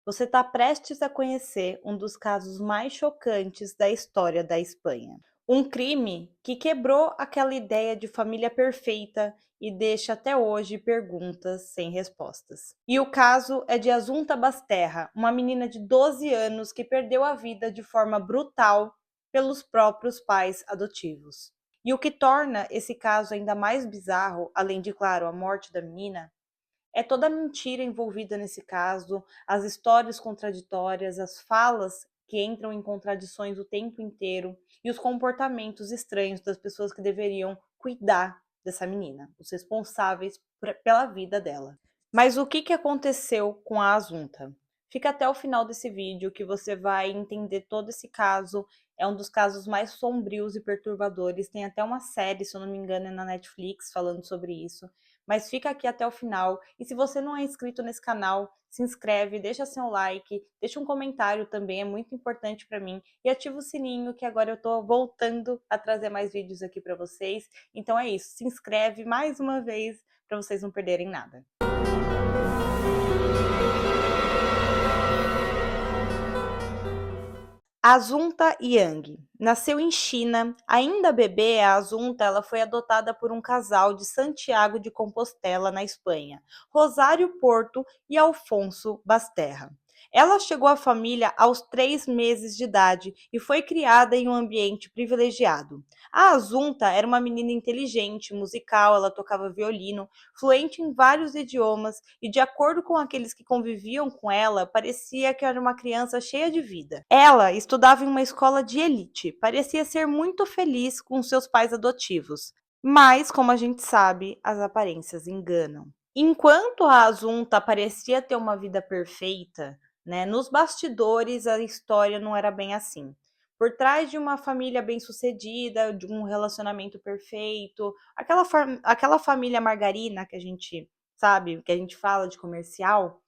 Você está prestes a conhecer um dos casos mais chocantes da história da Espanha. Um crime que quebrou aquela ideia de família perfeita e deixa até hoje perguntas sem respostas. E o caso é de Assunta Basterra, uma menina de 12 anos que perdeu a vida de forma brutal pelos próprios pais adotivos. E o que torna esse caso ainda mais bizarro, além de, claro, a morte da menina, é toda a mentira envolvida nesse caso, as histórias contraditórias, as falas que entram em contradições o tempo inteiro e os comportamentos estranhos das pessoas que deveriam cuidar dessa menina, os responsáveis pela vida dela. Mas o que aconteceu com a Assunta? Fica até o final desse vídeo que você vai entender todo esse caso. É um dos casos mais sombrios e perturbadores. Tem até uma série, se eu não me engano, na Netflix falando sobre isso. Mas fica aqui até o final. E se você não é inscrito nesse canal, se inscreve, deixa seu like, deixa um comentário também, é muito importante para mim. E ativa o sininho que agora eu tô voltando a trazer mais vídeos aqui para vocês. Então é isso, se inscreve mais uma vez para vocês não perderem nada. Assunta Yang nasceu em China. Ainda bebê, a Assunta ela foi adotada por um casal de Santiago de Compostela, na Espanha, Rosário Porto e Alfonso Basterra. Ela chegou à família aos 3 meses de idade e foi criada em um ambiente privilegiado. A Assunta era uma menina inteligente, musical, ela tocava violino, fluente em vários idiomas e, de acordo com aqueles que conviviam com ela, parecia que era uma criança cheia de vida. Ela estudava em uma escola de elite, parecia ser muito feliz com seus pais adotivos, mas, como a gente sabe, as aparências enganam. Enquanto a Assunta parecia ter uma vida perfeita, né, nos bastidores a história não era bem assim. Por trás de uma família bem-sucedida, de um relacionamento perfeito, aquela família margarina que a gente sabe, que a gente fala de comercial,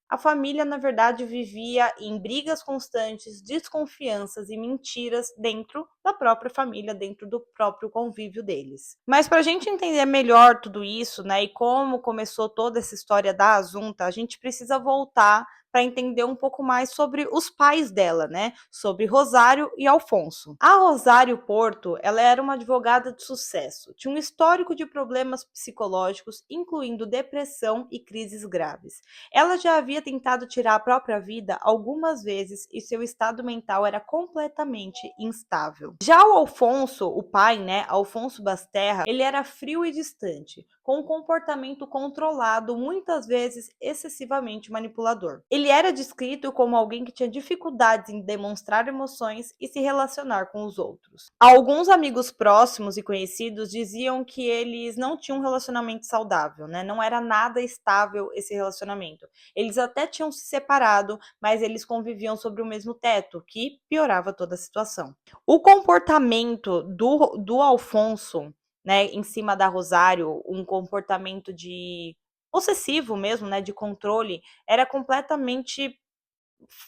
a família, na verdade, vivia em brigas constantes, desconfianças e mentiras dentro da própria família, dentro do próprio convívio deles. Mas para a gente entender melhor tudo isso, né, e como começou toda essa história da Assunta, a gente precisa voltar para entender um pouco mais sobre os pais dela, né? Sobre Rosário e Alfonso. A Rosário Porto, ela era uma advogada de sucesso, tinha um histórico de problemas psicológicos, incluindo depressão e crises graves. Ela já havia tentado tirar a própria vida algumas vezes e seu estado mental era completamente instável. Já o Alfonso, o pai, né, Alfonso Basterra, ele era frio e distante, com um comportamento controlado, muitas vezes excessivamente manipulador. Ele era descrito como alguém que tinha dificuldades em demonstrar emoções e se relacionar com os outros. Alguns amigos próximos e conhecidos diziam que eles não tinham um relacionamento saudável, né? Não era nada estável esse relacionamento. Eles até tinham se separado, mas eles conviviam sobre o mesmo teto, que piorava toda a situação. O comportamento do Alfonso, né, em cima da Rosário, um comportamento de possessivo mesmo, né, de controle, era completamente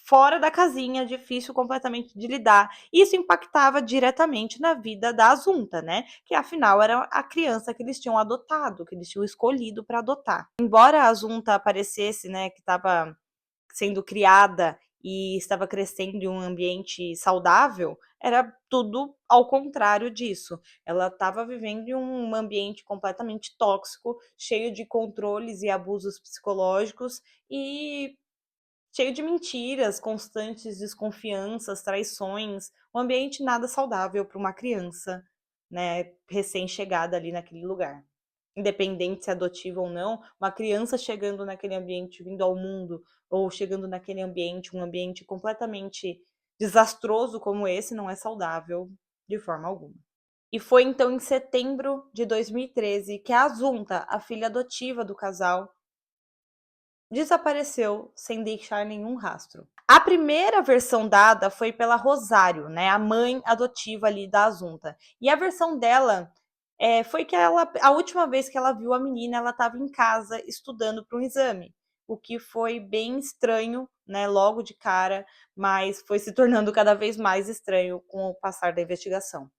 fora da casinha, difícil completamente de lidar. Isso impactava diretamente na vida da Assunta, né? Que afinal era a criança que eles tinham adotado, que eles tinham escolhido para adotar. Embora a Assunta parecesse, né, que estava sendo criada e estava crescendo em um ambiente saudável, era tudo ao contrário disso. Ela estava vivendo em um ambiente completamente tóxico, cheio de controles e abusos psicológicos e cheio de mentiras, constantes desconfianças, traições, um ambiente nada saudável para uma criança, né, recém-chegada ali naquele lugar. Independente se é adotiva ou não, uma criança chegando naquele ambiente, vindo ao mundo, ou chegando naquele ambiente, um ambiente completamente desastroso como esse, não é saudável de forma alguma. E foi então em setembro de 2013 que a Assunta, a filha adotiva do casal, desapareceu sem deixar nenhum rastro. A primeira versão dada foi pela Rosário, né, a mãe adotiva ali da Assunta. E a versão dela foi que a última vez que ela viu a menina, ela estava em casa estudando para um exame, o que foi bem estranho, né, logo de cara, mas foi se tornando cada vez mais estranho com o passar da investigação.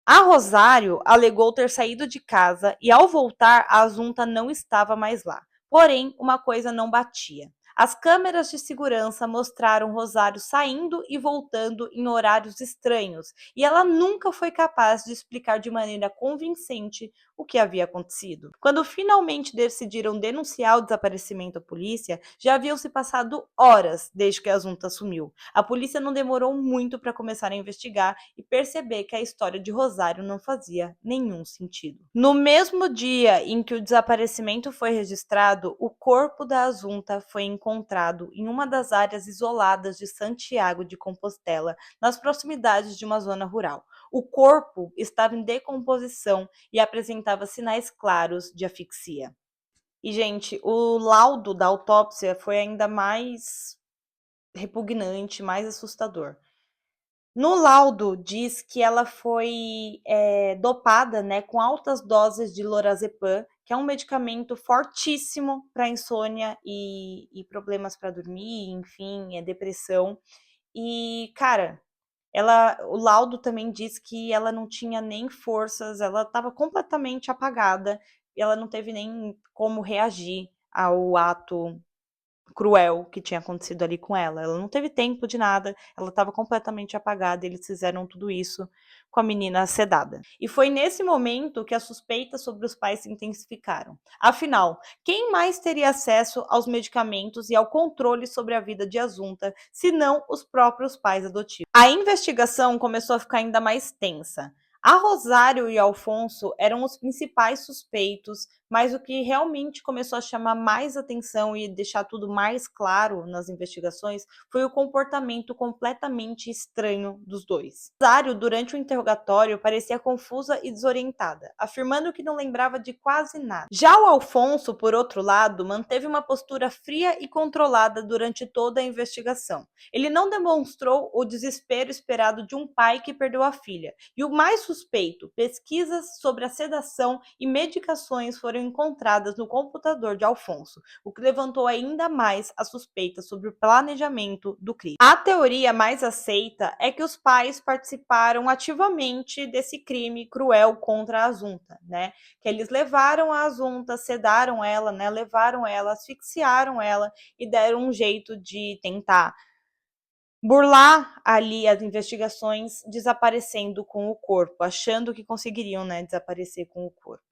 A Rosário alegou ter saído de casa e, ao voltar, a Assunta não estava mais lá. Porém, uma coisa não batia. As câmeras de segurança mostraram Rosário saindo e voltando em horários estranhos, e ela nunca foi capaz de explicar de maneira convincente o que havia acontecido. Quando finalmente decidiram denunciar o desaparecimento à polícia, já haviam se passado horas desde que a Assunta sumiu. A polícia não demorou muito para começar a investigar e perceber que a história de Rosário não fazia nenhum sentido. No mesmo dia em que o desaparecimento foi registrado, o corpo da Assunta foi encontrado em uma das áreas isoladas de Santiago de Compostela, nas proximidades de uma zona rural. O corpo estava em decomposição e apresentava sinais claros de asfixia. E, gente, o laudo da autópsia foi ainda mais repugnante, mais assustador. No laudo diz que ela foi dopada, né, com altas doses de lorazepam, que é um medicamento fortíssimo para insônia e problemas para dormir, enfim, depressão. E, cara, o laudo também diz que ela não tinha nem forças, ela estava completamente apagada, e ela não teve nem como reagir ao ato cruel que tinha acontecido ali com ela. Ela não teve tempo de nada, ela estava completamente apagada, eles fizeram tudo isso com a menina sedada. E foi nesse momento que as suspeitas sobre os pais se intensificaram. Afinal, quem mais teria acesso aos medicamentos e ao controle sobre a vida de Assunta, se não os próprios pais adotivos? A investigação começou a ficar ainda mais tensa. A Rosário e Alfonso eram os principais suspeitos, mas o que realmente começou a chamar mais atenção e deixar tudo mais claro nas investigações foi o comportamento completamente estranho dos dois. Rosário, durante o interrogatório, parecia confusa e desorientada, afirmando que não lembrava de quase nada. Já o Alfonso, por outro lado, manteve uma postura fria e controlada durante toda a investigação. Ele não demonstrou o desespero esperado de um pai que perdeu a filha. E o mais suspeito, pesquisas sobre a sedação e medicações foram encontradas no computador de Alfonso, o que levantou ainda mais a suspeita sobre o planejamento do crime. A teoria mais aceita é que os pais participaram ativamente desse crime cruel contra a Assunta, né? Que eles levaram a Assunta, sedaram ela, né? Levaram ela, asfixiaram ela e deram um jeito de tentar burlar ali as investigações, desaparecendo com o corpo, achando que conseguiriam, né, desaparecer com o corpo.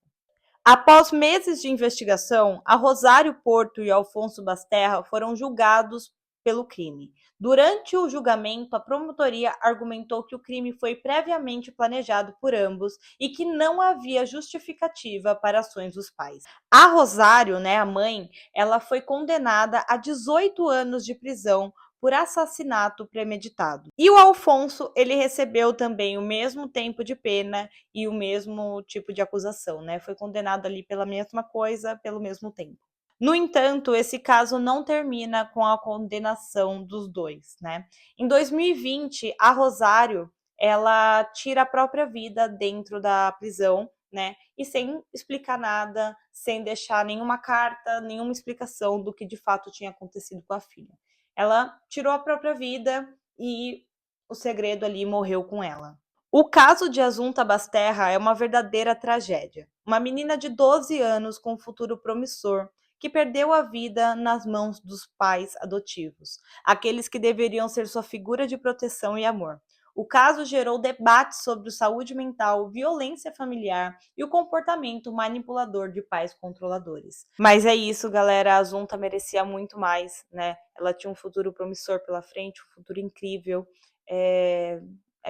Após meses de investigação, a Rosário Porto e Alfonso Basterra foram julgados pelo crime. Durante o julgamento, a promotoria argumentou que o crime foi previamente planejado por ambos e que não havia justificativa para ações dos pais. A Rosário, né, a mãe, ela foi condenada a 18 anos de prisão por assassinato premeditado. E o Alfonso, ele recebeu também o mesmo tempo de pena e o mesmo tipo de acusação, né? Foi condenado ali pela mesma coisa, pelo mesmo tempo. No entanto, esse caso não termina com a condenação dos dois, né? Em 2020, a Rosário, ela tira a própria vida dentro da prisão, né? E sem explicar nada, sem deixar nenhuma carta, nenhuma explicação do que de fato tinha acontecido com a filha. Ela tirou a própria vida e o segredo ali morreu com ela. O caso de Assunta Basterra é uma verdadeira tragédia. Uma menina de 12 anos com um futuro promissor que perdeu a vida nas mãos dos pais adotivos, aqueles que deveriam ser sua figura de proteção e amor. O caso gerou debates sobre saúde mental, violência familiar e o comportamento manipulador de pais controladores. Mas é isso, galera, a Assunta merecia muito mais, né? Ela tinha um futuro promissor pela frente, um futuro incrível. É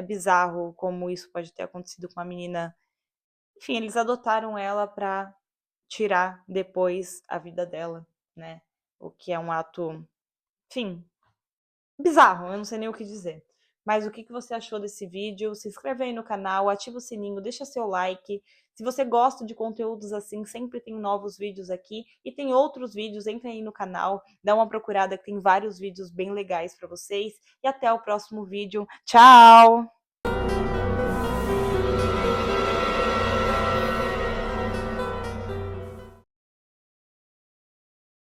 bizarro como isso pode ter acontecido com uma menina. Enfim, eles adotaram ela para tirar depois a vida dela, né? O que é um ato, enfim, bizarro, eu não sei nem o que dizer. Mas o que você achou desse vídeo? Se inscreve aí no canal, ativa o sininho, deixa seu like. Se você gosta de conteúdos assim, sempre tem novos vídeos aqui. E tem outros vídeos, entra aí no canal, dá uma procurada que tem vários vídeos bem legais para vocês. E até o próximo vídeo. Tchau!